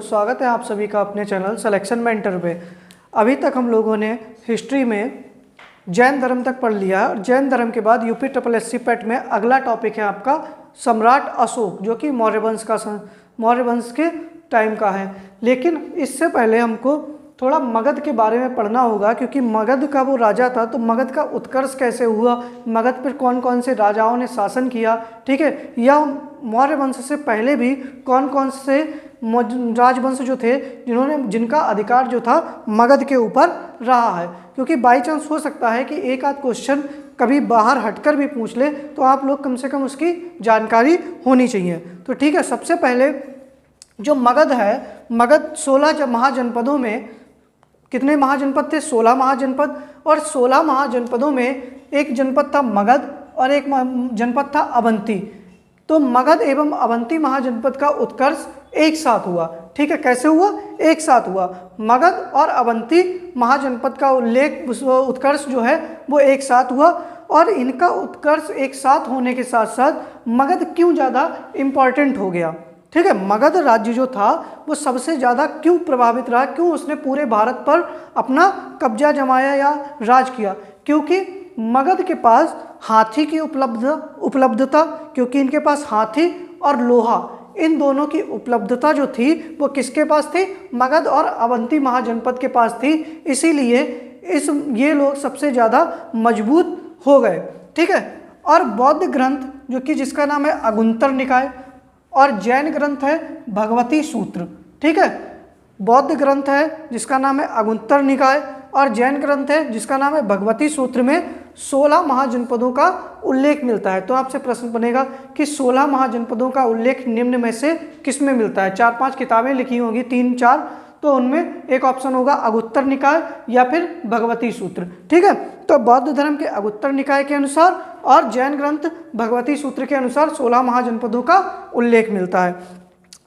स्वागत है आप सभी का अपने चैनल सिलेक्शन मेंटर पे। अभी तक हम लोगों ने हिस्ट्री में जैन धर्म तक पढ़ लिया और जैन धर्म के बाद यूपी SSC पेट में अगला टॉपिक है आपका सम्राट अशोक, जो कि मौर्य वंश के टाइम का है। लेकिन इससे पहले हमको थोड़ा मगध के बारे में पढ़ना होगा, क्योंकि मगध का वो राजा था, तो मगध का उत्कर्ष कैसे हुआ, मगध पर कौन कौन से राजाओं ने शासन किया, ठीक है, या मौर्य वंश से पहले भी कौन कौन से राजवंश जो थे जिनका अधिकार जो था मगध के ऊपर रहा है। क्योंकि बाई चांस हो सकता है कि एक आध क्वेश्चन कभी बाहर हटकर भी पूछ ले, तो आप लोग कम से कम उसकी जानकारी होनी चाहिए। तो ठीक है, सबसे पहले जो मगध है, मगध 16 महाजनपदों में कितने महाजनपद थे? 16 महाजनपद। और 16 महाजनपदों में एक जनपद था मगध और एक जनपद था अवंती। तो मगध एवं अवंती महाजनपद का उत्कर्ष एक साथ हुआ। ठीक है, कैसे हुआ? एक साथ हुआ। मगध और अवंती महाजनपद का उत्कर्ष जो है वो एक साथ हुआ। और इनका उत्कर्ष एक साथ होने के साथ साथ मगध क्यों ज़्यादा इम्पॉर्टेंट हो गया? ठीक है, मगध राज्य जो था वो सबसे ज़्यादा क्यों प्रभावित रहा, क्यों उसने पूरे भारत पर अपना कब्जा जमाया या राज किया? क्योंकि मगध के पास हाथी की उपलब्धता, क्योंकि इनके पास हाथी और लोहा, इन दोनों की उपलब्धता जो थी वो किसके पास थी? मगध और अवंती महाजनपद के पास थी। इसीलिए ये लोग सबसे ज़्यादा मजबूत हो गए। ठीक है, और बौद्ध ग्रंथ जो कि जिसका नाम है अगुंतर निकाय, और जैन ग्रंथ है भगवती सूत्र। ठीक है, बौद्ध ग्रंथ है जिसका नाम है अगुंतर निकाय और जैन ग्रंथ है जिसका नाम है भगवती सूत्र में 16 महाजनपदों का उल्लेख मिलता है। तो आपसे प्रश्न बनेगा कि 16 महाजनपदों का उल्लेख निम्न में से किस में मिलता है? 4-5 किताबें लिखी होंगी, 3-4, तो उनमें एक ऑप्शन होगा अगुत्तर निकाय या फिर भगवती सूत्र। ठीक है, तो बौद्ध धर्म के अगुत्तर निकाय के अनुसार और जैन ग्रंथ भगवती सूत्र के अनुसार 16 महाजनपदों का उल्लेख मिलता है।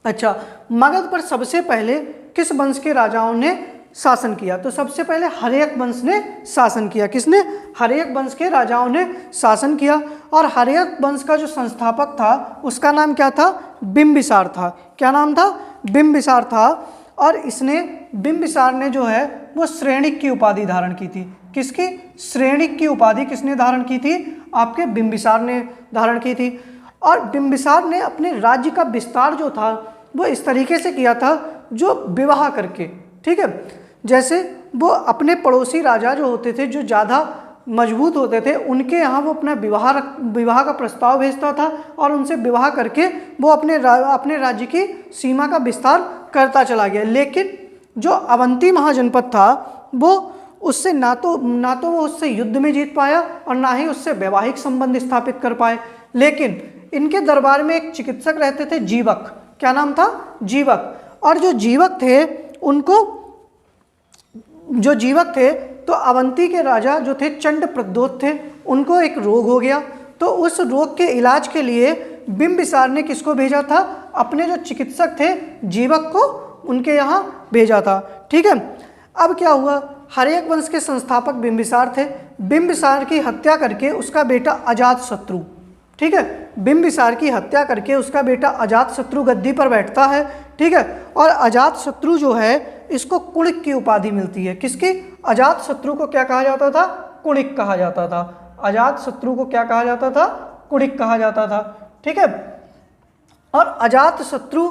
अच्छा, मगध पर सबसे पहले किस वंश के राजाओं ने शासन किया? तो सबसे पहले हर्यक वंश ने शासन किया। किसने? हर्यक वंश के राजाओं ने शासन किया। और हर्यक वंश का जो संस्थापक था उसका नाम क्या था? बिंबिसार था। क्या नाम था? बिंबिसार था। और इसने बिंबिसार ने जो है वो श्रेणिक की उपाधि धारण की थी। किसकी? श्रेणिक की उपाधि किसने धारण की थी? आपके बिंबिसार ने धारण की थी। और बिंबिसार ने अपने राज्य का विस्तार जो था वो इस तरीके से किया था, जो विवाह करके। ठीक है, जैसे वो अपने पड़ोसी राजा जो होते थे, जो ज़्यादा मजबूत होते थे, उनके यहाँ वो अपना विवाह का प्रस्ताव भेजता था और उनसे विवाह करके वो अपने राज्य की सीमा का विस्तार करता चला गया। लेकिन जो अवंती महाजनपद था वो उससे ना तो वो उससे युद्ध में जीत पाया और ना ही उससे वैवाहिक संबंध स्थापित कर पाए। लेकिन इनके दरबार में एक चिकित्सक रहते थे, जीवक। क्या नाम था? जीवक। और जो जीवक थे तो अवंती के राजा जो थे चंड प्रद्योत थे, उनको एक रोग हो गया। तो उस रोग के इलाज के लिए बिंबिसार ने किसको भेजा था? अपने जो चिकित्सक थे जीवक को उनके यहाँ भेजा था। ठीक है, अब क्या हुआ? हर्यक वंश के संस्थापक बिंबिसार थे। बिंबिसार की हत्या करके उसका बेटा अजातशत्रु, ठीक है, बिंबिसार की हत्या करके उसका बेटा अजातशत्रु गद्दी पर बैठता है। ठीक है, और अजातशत्रु जो है इसको कुणिक की उपाधि मिलती है। किसकी? अजातशत्रु को क्या कहा जाता था? कुणिक कहा जाता था। अजातशत्रु को क्या कहा जाता था? कुणिक कहा जाता था। ठीक है, और अजातशत्रु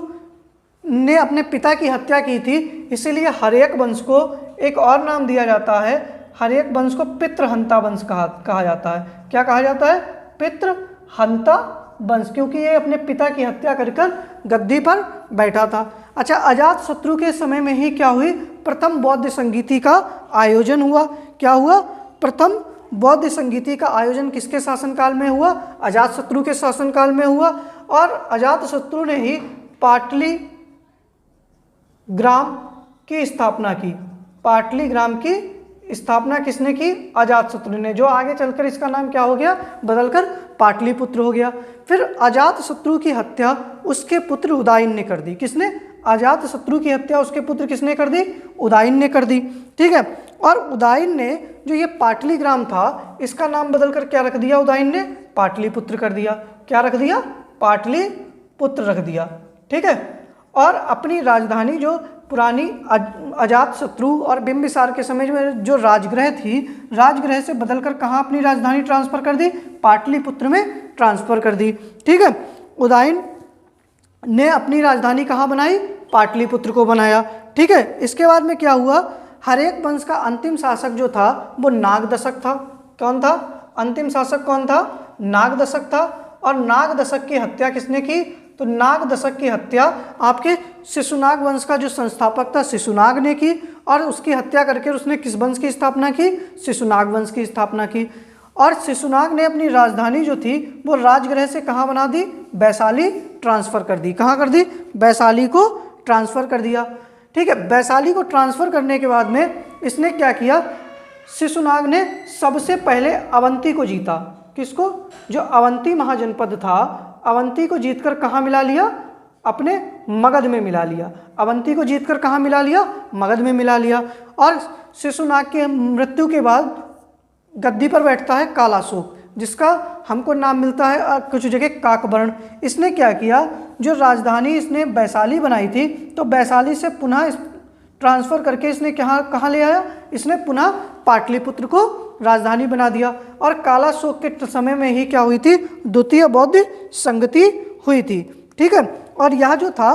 ने अपने पिता की हत्या की थी, इसीलिए हर्यक वंश को एक और नाम दिया जाता है। हर्यक वंश को पितृहंता वंश कहा जाता है। क्या कहा जाता है? पितृहंता वंश, क्योंकि ये अपने पिता की हत्या कर गद्दी पर बैठा था। अच्छा, अजातशत्रु के समय में ही क्या हुई? प्रथम बौद्ध संगीति का आयोजन हुआ। क्या हुआ? प्रथम बौद्ध संगीति का आयोजन किसके शासनकाल में हुआ? अजातशत्रु के शासनकाल में हुआ। और अजातशत्रु ने ही पाटली ग्राम की स्थापना की। पाटली ग्राम की स्थापना किसने की? अजातशत्रु ने, जो आगे चलकर इसका नाम क्या हो गया? बदलकर पाटलिपुत्र हो गया। फिर अजातशत्रु की हत्या उसके पुत्र उदयन ने कर दी। किसने? अजातशत्रु की हत्या उसके पुत्र किसने कर दी? उदयन ने कर दी। ठीक है, और उदयन ने जो ये पाटली ग्राम था इसका नाम बदलकर क्या रख दिया? उदयन ने पाटलिपुत्र कर दिया। क्या रख दिया? पाटलिपुत्र रख दिया। ठीक है, और अपनी राजधानी जो पुरानी अजातशत्रु और बिंबिसार के समय में जो राजगृह थी, राजगृह से बदलकर कहाँ अपनी राजधानी ट्रांसफर कर दी, पाटलिपुत्र में ट्रांसफर कर दी। ठीक है, उदयन ने अपनी राजधानी कहाँ बनाई, पाटलिपुत्र को बनाया। ठीक है, इसके बाद में क्या हुआ, हरेक वंश का अंतिम शासक जो था वो नागदशक था। कौन था अंतिम शासक, कौन था, नागदशक था। और नागदशक की हत्या किसने की, तो नागदशक की हत्या आपके शिशुनाग वंश का जो संस्थापक था शिशुनाग ने की, और उसकी हत्या करके उसने किस वंश की स्थापना की, शिशुनाग वंश की स्थापना की। और शिशुनाग ने अपनी राजधानी जो थी वो राजगृह से कहाँ बना दी, वैशाली ट्रांसफर कर दी। कहाँ कर दी, वैशाली को ट्रांसफर कर दिया। ठीक है, वैशाली को ट्रांसफर करने के बाद में इसने क्या किया, शिशुनाग ने सबसे पहले अवंती को जीता। किसको, जो अवंती महाजनपद था, अवंती को जीतकर कहाँ मिला लिया, अपने मगध में मिला लिया। अवंती को जीतकर कहाँ मिला लिया, मगध में मिला लिया। और शिशुनाग के मृत्यु के बाद गद्दी पर बैठता है कालाशोक, जिसका हमको नाम मिलता है कुछ जगह काकवर्ण। इसने क्या किया, जो राजधानी इसने वैशाली बनाई थी, तो वैशाली से पुनः ट्रांसफर करके इसने कहाँ ले आया, इसने पुनः पाटलिपुत्र को राजधानी बना दिया। और कालाशोक के समय में ही क्या हुई थी, द्वितीय बौद्ध संगति हुई थी। ठीक है, और यह जो था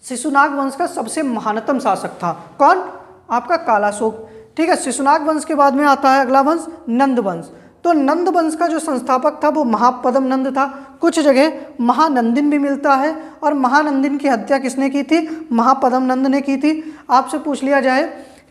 शिशुनाग वंश का सबसे महानतम शासक था। कौन, आपका कालाशोक। ठीक है, शिशुनाग वंश के बाद में आता है अगला वंश नंद वंश। तो नंद वंश का जो संस्थापक था वो महापद्म नंद था। कुछ जगह महानंदिन भी मिलता है, और महानंदिन की हत्या किसने की थी, महापद्म नंद ने की थी। आपसे पूछ लिया जाए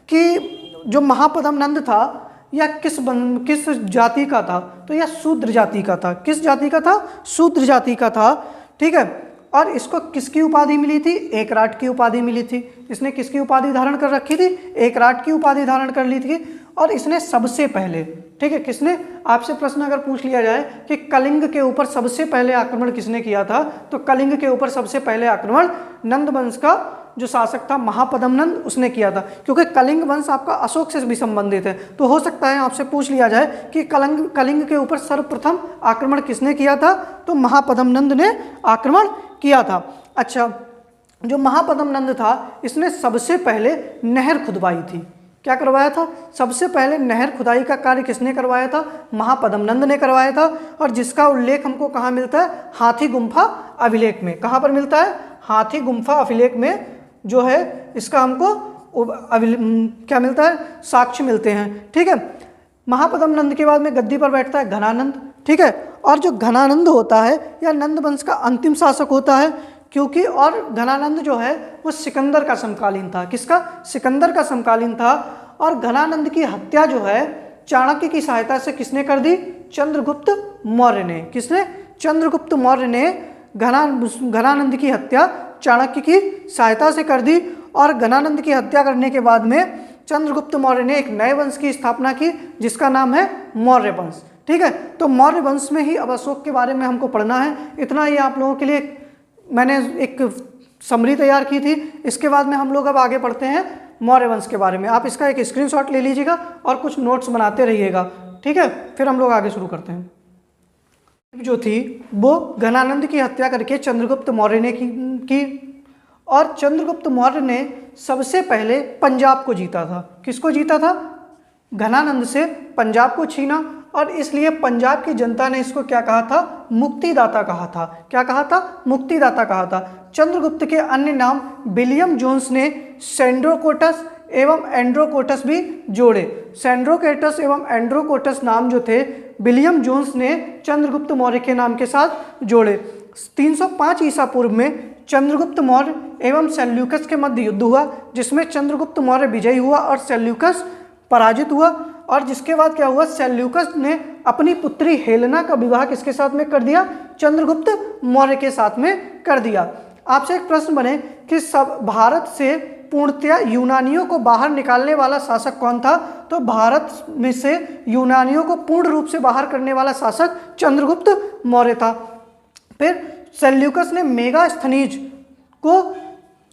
कि जो महापद्म नंद था या किस जाति का था, तो यह शूद्र जाति का था। किस जाति का था, शूद्र जाति का था। ठीक है, और इसको किसकी उपाधि मिली थी, एकराट की उपाधि मिली थी। इसने किसकी उपाधि धारण कर रखी थी, एकराट की उपाधि धारण कर ली थी। और इसने सबसे पहले, ठीक है, किसने, आपसे प्रश्न अगर पूछ लिया जाए कि कलिंग के ऊपर सबसे पहले आक्रमण किसने किया था, तो कलिंग के ऊपर सबसे पहले आक्रमण नंद वंश का जो शासक था महापद्म नंद, उसने किया था। क्योंकि कलिंग वंश आपका अशोक से भी संबंधित है, तो हो सकता है आपसे पूछ लिया जाए कि कलिंग के ऊपर सर्वप्रथम आक्रमण किसने किया था, तो महापद्म नंद ने आक्रमण किया था। अच्छा, जो महापद्म नंद था इसने सबसे पहले नहर खुदवाई थी। क्या करवाया था, सबसे पहले नहर खुदाई का कार्य किसने करवाया था, महापद्म नंद ने करवाया था। और जिसका उल्लेख हमको कहाँ मिलता है, हाथी गुम्फा अभिलेख में। कहाँ पर मिलता है, हाथी गुम्फा अभिलेख में जो है इसका हमको क्या मिलता है, साक्ष्य मिलते हैं। ठीक है, महापद्म नंद के बाद में गद्दी पर बैठता है घनानंद। ठीक है, और जो घनानंद होता है यह नंद वंश का अंतिम शासक होता है, क्योंकि और घनानंद जो है वो सिकंदर का समकालीन था। किसका, सिकंदर का समकालीन था। और घनानंद की हत्या जो है चाणक्य की सहायता से किसने कर दी, चंद्रगुप्त मौर्य ने। किसने, चंद्रगुप्त मौर्य ने घनानंद की हत्या चाणक्य की सहायता से कर दी। और घनानंद की हत्या करने के बाद में चंद्रगुप्त मौर्य ने एक नए वंश की स्थापना की जिसका नाम है मौर्य वंश। ठीक है, तो मौर्य वंश में ही अब अशोक के बारे में हमको पढ़ना है। इतना ही आप लोगों के लिए मैंने एक समरी तैयार की थी। इसके बाद में हम लोग अब आगे पढ़ते हैं मौर्य वंश के बारे में। आप इसका एक स्क्रीनशॉट ले लीजिएगा और कुछ नोट्स बनाते रहिएगा। ठीक है, फिर हम लोग आगे शुरू करते हैं। जो थी वो घनानंद की हत्या करके चंद्रगुप्त मौर्य ने की। और चंद्रगुप्त मौर्य ने सबसे पहले पंजाब को जीता था। किसको जीता था, घनानंद से पंजाब को छीना। और इसलिए पंजाब की जनता ने इसको क्या कहा था, मुक्तिदाता कहा था। क्या कहा था, मुक्तिदाता कहा था। चंद्रगुप्त के अन्य नाम विलियम जोन्स ने सेंड्रोकोटस एवं एंड्रोकोटस भी जोड़े। सेंड्रोकोटस एवं एंड्रोकोटस नाम जो थे विलियम जोन्स ने चंद्रगुप्त मौर्य के नाम के साथ जोड़े। 305 ईसा पूर्व में चंद्रगुप्त मौर्य एवं सेल्यूकस के मध्य युद्ध हुआ, जिसमें चंद्रगुप्त मौर्य विजयी हुआ और सेल्यूकस पराजित हुआ। और जिसके बाद क्या हुआ, सेल्यूकस ने अपनी पुत्री हेलेना का विवाह किसके साथ में कर दिया, चंद्रगुप्त मौर्य के साथ में कर दिया। आपसे एक प्रश्न बने कि सब भारत से पूर्णतया यूनानियों को बाहर निकालने वाला शासक कौन था, तो भारत में से यूनानियों को पूर्ण रूप से बाहर करने वाला शासक चंद्रगुप्त मौर्य था। फिर सेल्यूकस ने मेगास्थनीज को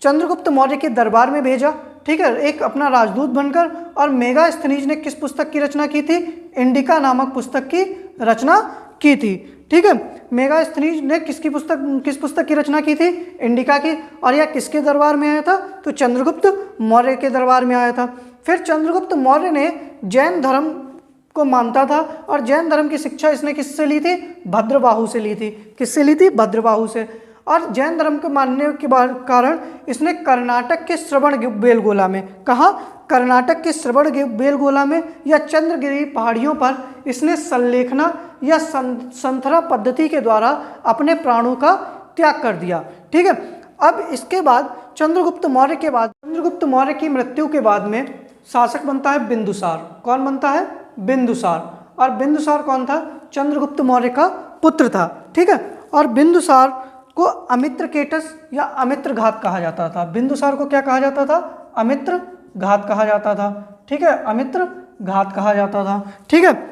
चंद्रगुप्त मौर्य के दरबार में भेजा। ठीक है, एक अपना राजदूत बनकर। और मेगास्थनीज ने किस पुस्तक की रचना की थी, इंडिका नामक पुस्तक की रचना की थी। ठीक है, मेगास्थनीज ने किस पुस्तक की रचना की थी? इंडिका की। और यह किसके दरबार में आया था? तो चंद्रगुप्त मौर्य के दरबार में आया था। फिर चंद्रगुप्त मौर्य ने जैन धर्म को मानता था और जैन धर्म की शिक्षा इसने किससे ली थी? भद्रबाहु से ली थी। किससे ली थी? भद्रबाहु से। और जैन धर्म को मानने के कारण इसने कर्नाटक के श्रवणबेलगोला में, कहाँ? कर्नाटक के श्रवणबेलगोला में या चंद्रगिरी पहाड़ियों पर इसने संलेखना या संथरा पद्धति के द्वारा अपने प्राणों का त्याग कर दिया। ठीक है। अब इसके बाद चंद्रगुप्त मौर्य की मृत्यु के बाद में शासक बनता है बिंदुसार। कौन बनता है? बिंदुसार। और बिंदुसार कौन था? चंद्रगुप्त मौर्य का पुत्र था। ठीक है। और बिंदुसार को अमित्रकेटस या अमित्रघात कहा जाता था। बिंदुसार को क्या कहा जाता था? अमित्रघात कहा जाता था। ठीक है, अमित्रघात कहा जाता था। ठीक है।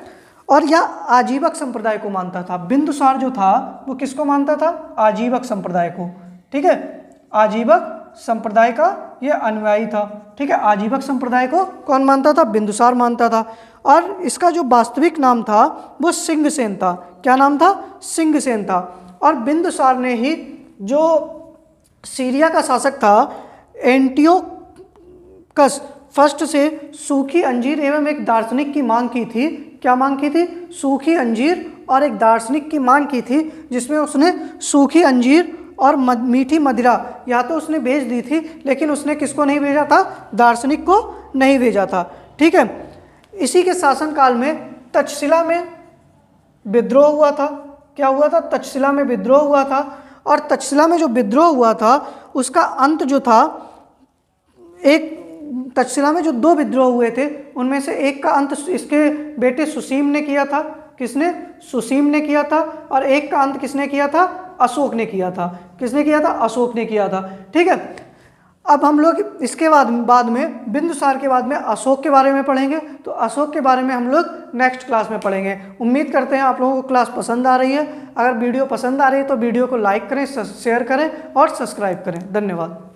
और यह आजीवक संप्रदाय को मानता था। बिंदुसार जो था वो किसको मानता था? आजीवक संप्रदाय को। ठीक है, आजीवक संप्रदाय का यह अनुयायी था। ठीक है, आजीवक संप्रदाय को कौन मानता था? बिंदुसार मानता था। और इसका जो वास्तविक नाम था वो सिंहसेन था। क्या नाम था? सिंहसेन था। और बिंदुसार ने ही जो सीरिया का शासक था एंटियोकस फर्स्ट से सूखी अंजीर एवं एक दार्शनिक की मांग की थी। क्या मांग की थी? सूखी अंजीर और एक दार्शनिक की मांग की थी, जिसमें उसने सूखी अंजीर और मीठी मदिरा या तो उसने भेज दी थी, लेकिन उसने किसको नहीं भेजा था? दार्शनिक को नहीं भेजा था। ठीक है। इसी के शासनकाल में तक्षशिला में विद्रोह हुआ था। क्या हुआ था? तक्षशिला में विद्रोह हुआ था। और तक्षशिला में जो विद्रोह हुआ था उसका अंत जो था, एक तक्षशिला में जो 2 विद्रोह हुए थे उनमें से एक का अंत इसके बेटे सुसीम ने किया था। किसने? सुसीम ने किया था। और एक का अंत किसने किया था? अशोक ने किया था। किसने किया था? अशोक ने किया था। ठीक है। अब हम लोग इसके बाद में बिंदुसार के बाद में अशोक के बारे में पढ़ेंगे। तो अशोक के बारे में हम लोग नेक्स्ट क्लास में पढ़ेंगे। उम्मीद करते हैं आप लोगों को क्लास पसंद आ रही है। अगर वीडियो पसंद आ रही है तो वीडियो को लाइक करें, शेयर करें और सब्सक्राइब करें। धन्यवाद।